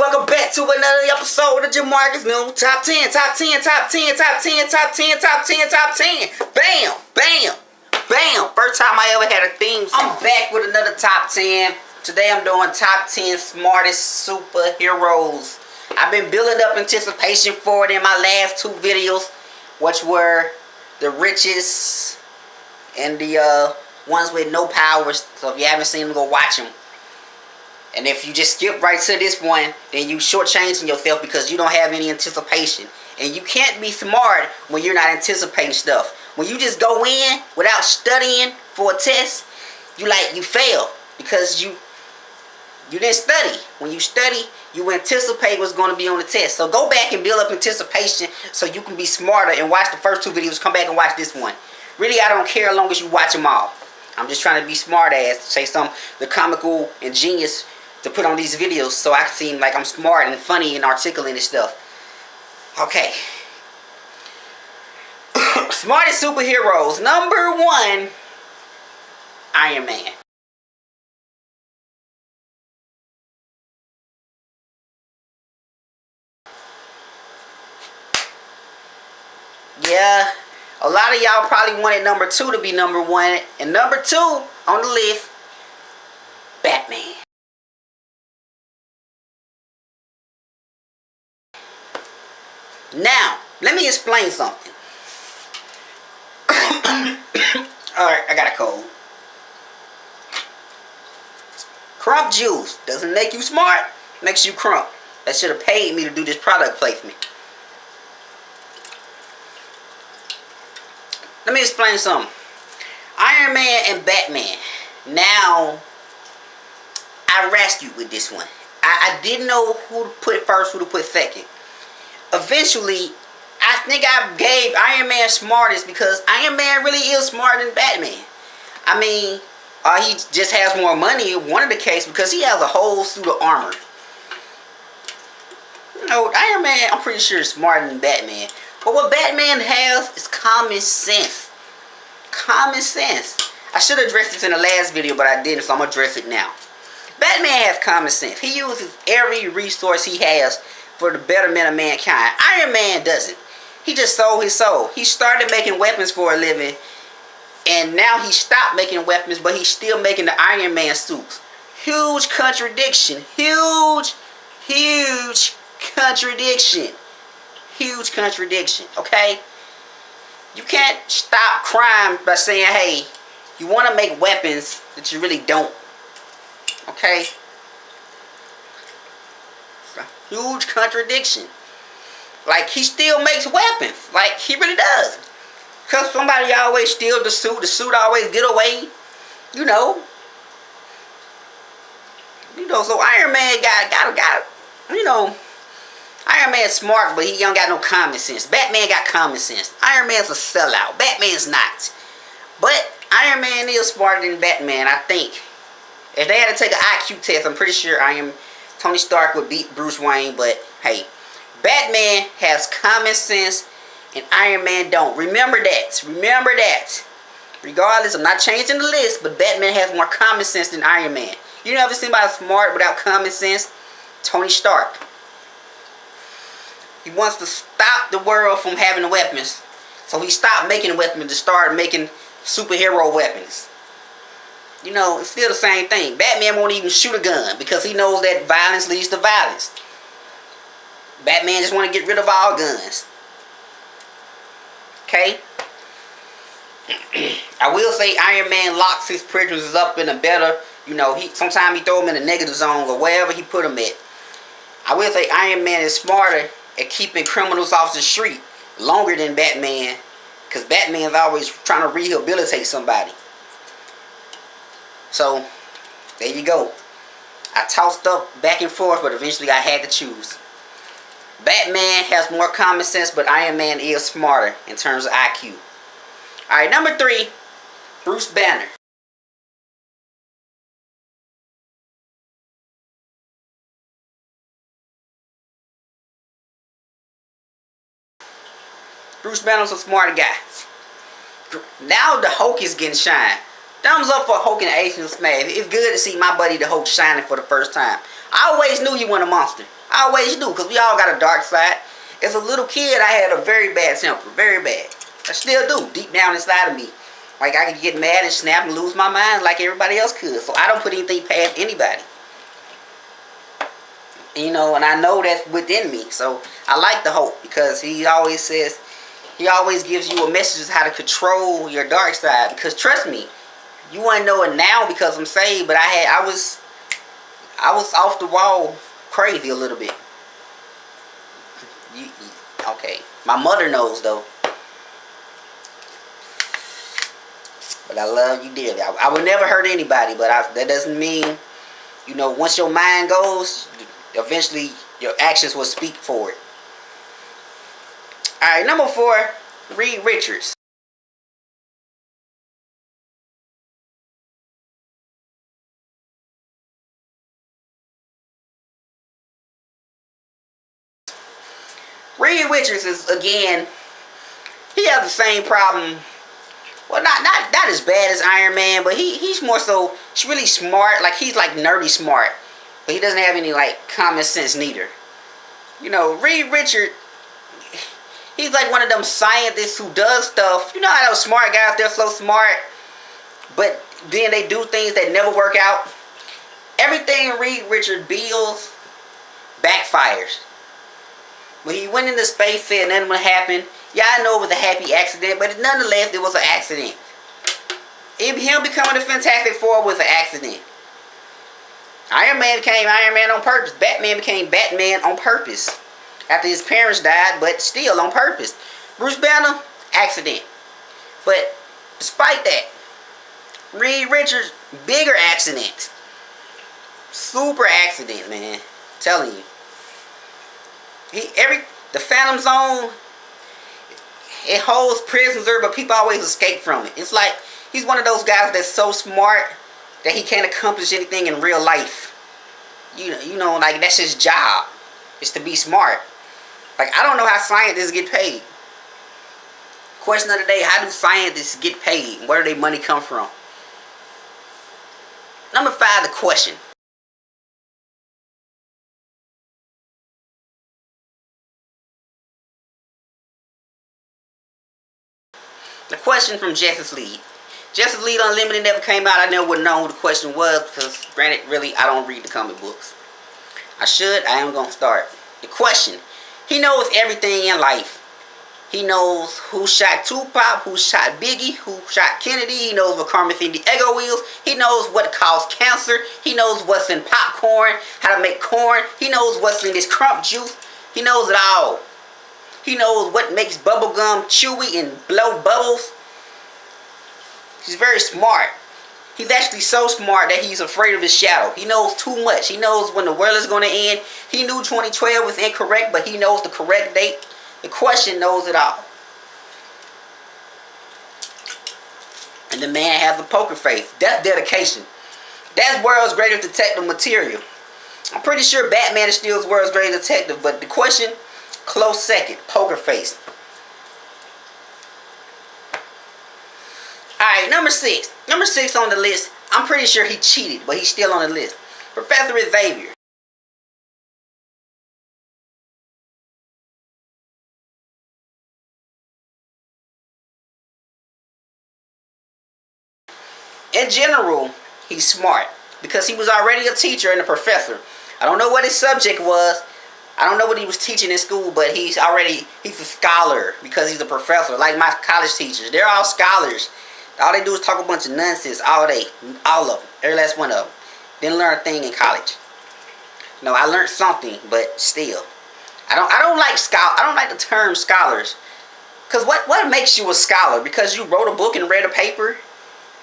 Welcome back to another episode of Jamarcus new top 10, top 10, top 10, top 10, top 10, top 10, top 10. Bam, bam, bam. First time I ever had a theme song. I'm back with another top 10. Today I'm doing top 10 smartest superheroes. I've been building up anticipation for it in my last two videos, which were the richest and the ones with no powers. So if you haven't seen them, go watch them. And if you just skip right to this one, then you shortchanging yourself because you don't have any anticipation. And you can't be smart when you're not anticipating stuff. When you just go in without studying for a test, you fail because you didn't study. When you study, you anticipate what's going to be on the test. So go back and build up anticipation so you can be smarter and watch the first two videos. Come back and watch this one. Really, I don't care as long as you watch them all. I'm just trying to be smart ass, say some the comical and genius to put on these videos so I can seem like I'm smart and funny and articulate and stuff. Okay. Smartest superheroes. Number 1, Iron Man. Yeah, a lot of y'all probably wanted number 2 to be number 1. And number 2 on the list, Batman. Now, let me explain something. Alright, I got a cold. Crump juice doesn't make you smart, makes you crump. That should have paid me to do this product placement. Let me explain something. Iron Man and Batman. Now, I rescued with this one. I didn't know who to put first, who to put second. Eventually, I think I gave Iron Man smartest because Iron Man really is smarter than Batman. I mean, he just has more money in one of the cases because he has a whole suit of armor. You know, Iron Man, I'm pretty sure, is smarter than Batman. But what Batman has is common sense. Common sense. I should have addressed this in the last video, but I didn't, so I'm going to address it now. Batman has common sense. He uses every resource he has for the betterment of mankind. Iron Man doesn't. He just sold his soul. He started making weapons for a living, and now he stopped making weapons, but he's still making the Iron Man suits. Huge contradiction. Huge, huge contradiction. Huge contradiction, okay? You can't stop crime by saying, hey, you want to make weapons that you really don't. Okay? Huge contradiction. Like, he still makes weapons. Like, he really does. Because somebody always steals the suit always get away. You know, so Iron Man got you know, Iron Man's smart, but he don't got no common sense. Batman got common sense. Iron Man's a sellout. Batman's not. But Iron Man is smarter than Batman, I think. If they had to take an IQ test, I'm pretty sure Tony Stark would beat Bruce Wayne. But hey, Batman has common sense and Iron Man don't. Remember that. Remember that. Regardless, I'm not changing the list, but Batman has more common sense than Iron Man. You never seen anybody smart without common sense? Tony Stark. He wants to stop the world from having weapons. So he stopped making weapons to start making superhero weapons. You know, it's still the same thing. Batman won't even shoot a gun because he knows that violence leads to violence. Batman just want to get rid of all guns. Okay? I will say Iron Man locks his prisoners up in a better, you know, sometimes he throw them in the negative zone or wherever he put them at. I will say Iron Man is smarter at keeping criminals off the street longer than Batman, because Batman's always trying to rehabilitate somebody. So, there you go. I tossed up back and forth, but eventually I had to choose. Batman has more common sense, but Iron Man is smarter in terms of IQ. Alright, number 3, Bruce Banner. Bruce Banner's a smart guy. Now the Hulk is getting shine. Thumbs up for Hulk and Agent of Smash. It's good to see my buddy the Hulk shining for the first time. I always knew he wasn't a monster. I always do, because we all got a dark side. As a little kid, I had a very bad temper. Very bad. I still do, deep down inside of me. Like, I could get mad and snap and lose my mind like everybody else could. So I don't put anything past anybody. You know, and I know that's within me. So I like the hope, because he always says, he always gives you a message of how to control your dark side. Because trust me, you wouldn't know it now because I'm saved, but I was off the wall crazy a little bit. Okay, my mother knows though. But I love you dearly. I would never hurt anybody, but that doesn't mean, you know, once your mind goes, eventually your actions will speak for it. Alright, number 4, Reed Richards. Reed Richards is, again, he has the same problem. Well, not as bad as Iron Man, but he's more so, he's really smart. Like, he's like nerdy smart. But he doesn't have any, like, common sense neither. You know, Reed Richards, he's like one of them scientists who does stuff. You know how those smart guys, they're so smart, but then they do things that never work out. Everything Reed Richards builds backfires. When he went into space, said nothing would happen. Yeah, I know it was a happy accident, but nonetheless, it was an accident. Him becoming the Fantastic Four was an accident. Iron Man became Iron Man on purpose. Batman became Batman on purpose. After his parents died, but still on purpose. Bruce Banner, accident. But despite that, Reed Richards, bigger accident. Super accident, man. I'm telling you. The Phantom Zone, it holds prisoners, but people always escape from it. It's like he's one of those guys that's so smart that he can't accomplish anything in real life. You know, like that's his job, is to be smart. Like, I don't know how scientists get paid. Question of the day: how do scientists get paid? Where do their money come from? Number 5, the question. The question from Justice League. Justice League Unlimited never came out. I never would have known who the question was because, granted, really, I don't read the comic books. I should. I am going to start. The question. He knows everything in life. He knows who shot Tupac, who shot Biggie, who shot Kennedy. He knows what karma's in the Eggo wheels. He knows what caused cancer. He knows what's in popcorn, how to make corn. He knows what's in this crump juice. He knows it all. He knows what makes bubblegum chewy and blow bubbles. He's very smart. He's actually so smart that he's afraid of his shadow. He knows too much. He knows when the world is going to end. He knew 2012 was incorrect, but he knows the correct date. The question knows it all. And the man has a poker face. That's dedication. That's world's greatest detective material. I'm pretty sure Batman is still world's greatest detective, but the question... close second, poker face. Alright, number 6. Number 6 on the list. I'm pretty sure he cheated, but he's still on the list. Professor Xavier. In general, he's smart because he was already a teacher and a professor. I don't know what his subject was. I don't know what he was teaching in school, but he's a scholar because he's a professor. Like my college teachers, they're all scholars. All they do is talk a bunch of nonsense all day, all of them, every last one of them. Didn't learn a thing in college. No, I learned something, but still, I don't like the term scholars, cause what makes you a scholar? Because you wrote a book and read a paper.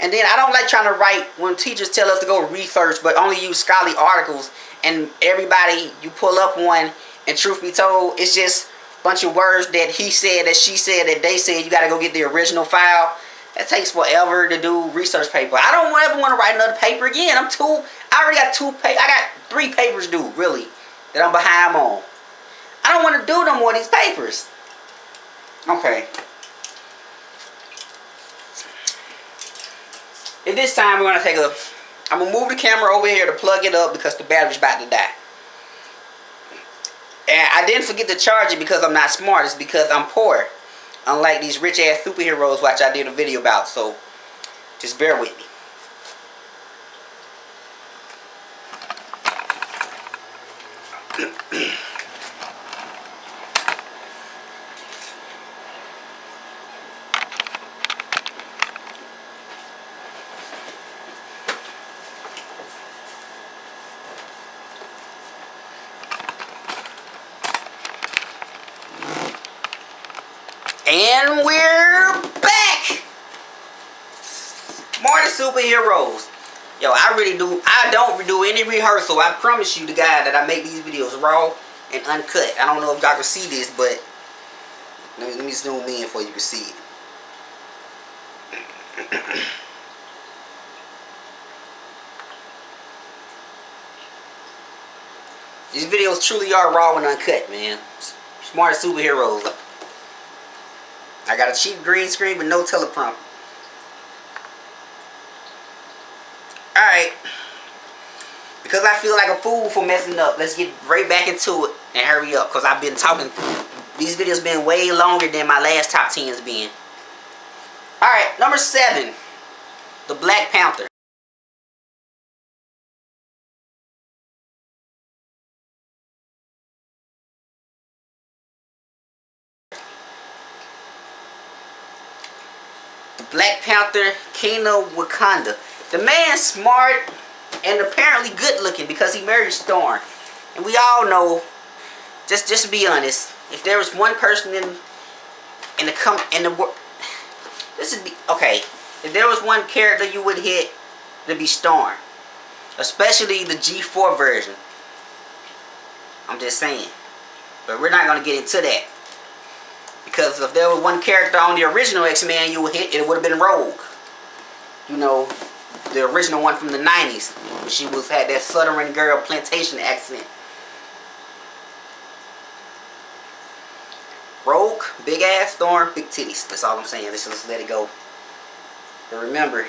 And then I don't like trying to write when teachers tell us to go research, but only use scholarly articles. And everybody, you pull up one, and truth be told, it's just a bunch of words that he said, that she said, that they said. You got to go get the original file. That takes forever to do research paper. I don't ever want to write another paper again. I already got I got 3 papers due, really, that I'm behind on. I don't want to do no more of these papers. Okay. At this time, we're going to I'm going to move the camera over here to plug it up because the battery's about to die. And I didn't forget to charge it because I'm not smart. It's because I'm poor. Unlike these rich ass superheroes which I did a video about. So just bear with me. And we're back! More than superheroes. Yo, I don't do any rehearsal. I promise you, the guy, that I make these videos raw and uncut. I don't know if y'all can see this, but let me zoom in for you can see it. These videos truly are raw and uncut, man. Smart superheroes. I got a cheap green screen with no teleprompter. Alright. Because I feel like a fool for messing up, let's get right back into it and hurry up. Because I've been talking, these videos been way longer than my last top 10's been. Alright, number 7. The Black Panther. Black Panther, King of Wakanda. The man's smart and apparently good looking because he married Storm. And we all know, just to be honest, if there was one person in the world, this would be okay. If there was one character you would hit, it'd be Storm, especially the G4 version. I'm just saying, but we're not gonna get into that. Because if there was one character on the original X-Men you would hit, it would have been Rogue. You know, the original one from the 90s. She had that Southern girl plantation accent. Rogue, big ass, Storm, big titties. That's all I'm saying. Let's just let it go. But remember,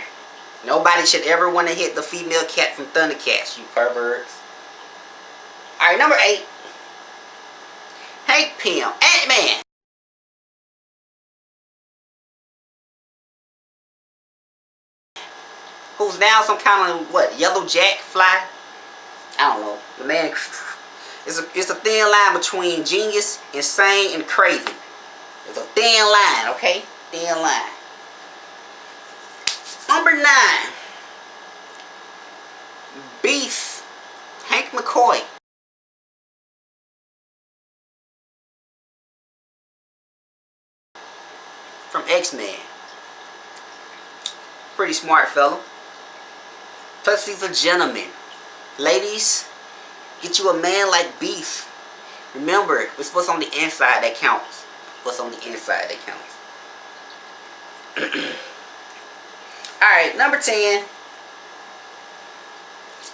nobody should ever want to hit the female cat from Thundercats, you perverts. Alright, number 8. Hank Pym, Ant-Man. Who's now some kind of, what, yellow jack fly? I don't know. The man, it's a thin line between genius, insane, and crazy. It's a thin line, okay? Thin line. Number 9. Beast, Hank McCoy. From X-Men. Pretty smart fella. Plus he's a gentleman. Ladies, get you a man like Beast. Remember, it's what's on the inside that counts. What's on the inside that counts. Alright, number 10.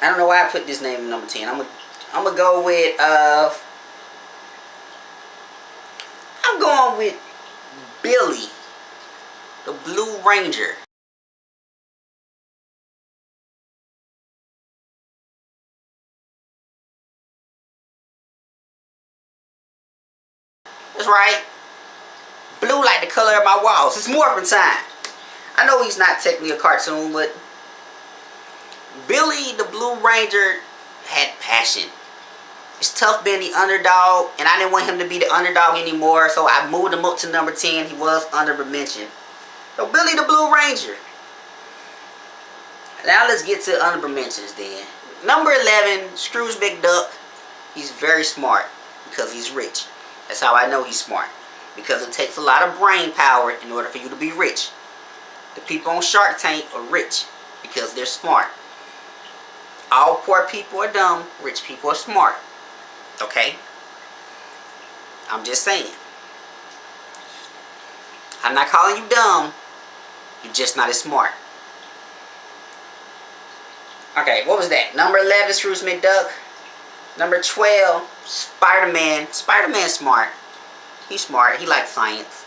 I don't know why I put this name in number 10. I'm gonna go with I'm going with Billy, the Blue Ranger. That's right. Blue like the color of my walls. It's Morphin time. I know he's not technically a cartoon, but Billy the Blue Ranger had passion. It's tough being the underdog, and I didn't want him to be the underdog anymore, so I moved him up to number 10. He was honorable mention. So Billy the Blue Ranger. Now let's get to honorable mentions then. Number 11, Scrooge Mcduck. He's very smart because he's rich. That's how I know he's smart. Because it takes a lot of brain power in order for you to be rich. The people on Shark Tank are rich because they're smart. All poor people are dumb. Rich people are smart. Okay? I'm just saying. I'm not calling you dumb. You're just not as smart. Okay, what was that? Number 11, Scrooge Mcduck. Number 12, Spiderman. Spiderman's smart. He's smart. He likes science.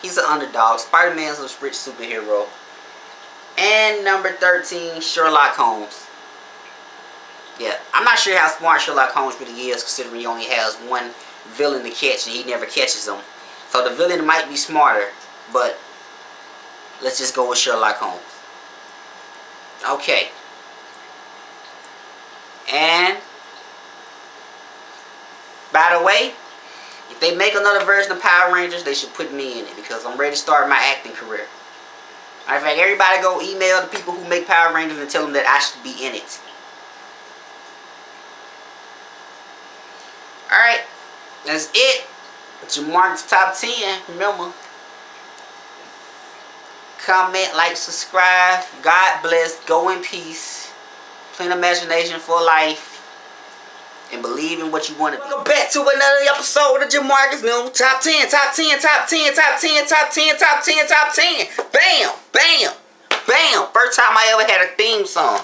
He's an underdog. Spider-Man's a rich superhero. And number 13, Sherlock Holmes. Yeah, I'm not sure how smart Sherlock Holmes really is, considering he only has one villain to catch, and he never catches them. So the villain might be smarter, but let's just go with Sherlock Holmes. Okay. And by the way, if they make another version of Power Rangers, they should put me in it, because I'm ready to start my acting career. Matter of fact, everybody go email the people who make Power Rangers and tell them that I should be in it. Alright, that's it. Jamarcus Top 10. Remember, comment, like, subscribe. God bless. Go in peace. Plain imagination for life. And believe in what you want to do. Welcome back to another episode of Jamarcus Top 10, Top 10, Top 10, Top 10, Top 10, Top 10, Top 10. Bam, bam, bam. First time I ever had a theme song.